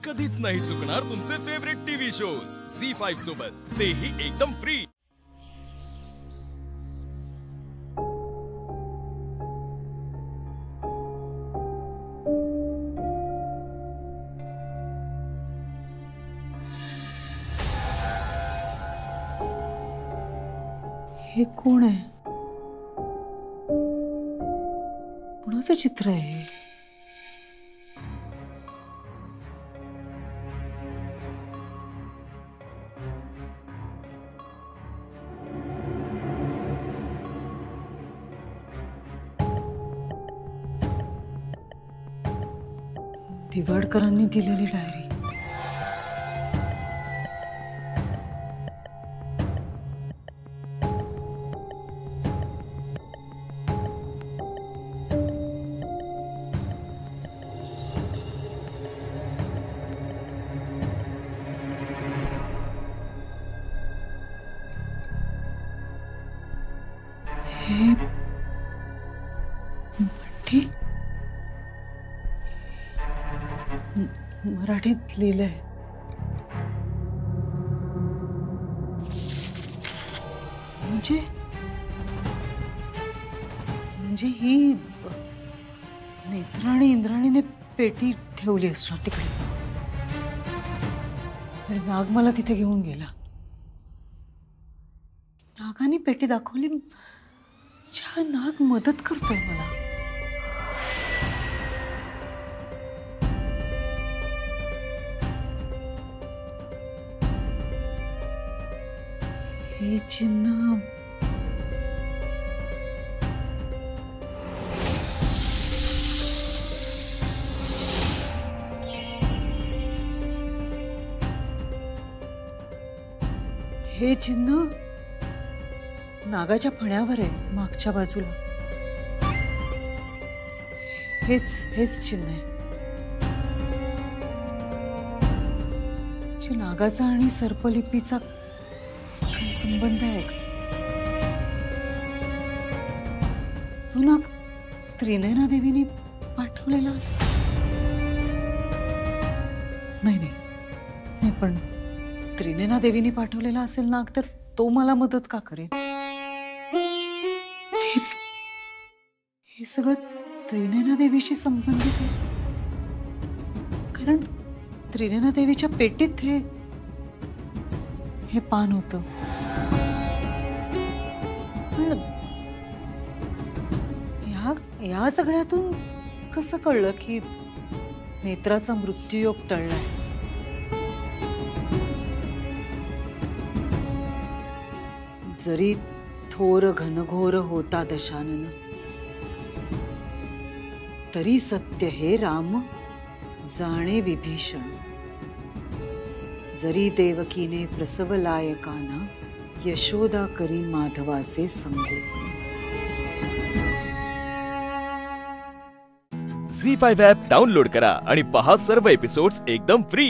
कधीच नाही चुकणार तुमचे फेवरेट टीव्ही शोज झी5 सोबत, तेही एकदम फ्री। हे कोण आहे? कोणाचं चित्र आहे? दिवाडकरांनी दिलेली डायरी। हे मराठी मराठीत लिहिलंय। म्हणजे ही नेत्रा आणि इंद्राणीने पेटी ठेवली असणार तिकडे आणि नाग मला तिथे घेऊन गेला। नागाने पेटी दाखवली। ज्या नाग मदत करतोय मला। हे चिन्ह नागाच्या फण्यावर आहे, मागच्या बाजूला। हेच चिन्ह आहे। नागाचा आणि सर्पलिपीचा काय संबंध आहे का? तो नाग त्रिनयना देवीने पाठवलेला असेल। नाही पण त्रिनयना देवीने पाठवलेला असेल नाग, तर तो मला मदत का करेल? हे सगळं त्रिनयना देवीशी संबंधित आहे, कारण त्रिनयना देवीच्या पेटीत हे पान होतं। पण या सगळ्यातून कसं कळलं की नेत्राचा मृत्यूयोग टळलाय? जरी थोर घनघोर होता दशानन, तरी सत्य हे राम जाणे विभीषण। जरी देवकीने प्रसवलाय काना, यशोदा करी माधवाचे संगोपन। झी5 ॲप डाउनलोड करा आणि पहा सर्व एपिसोड्स एकदम फ्री।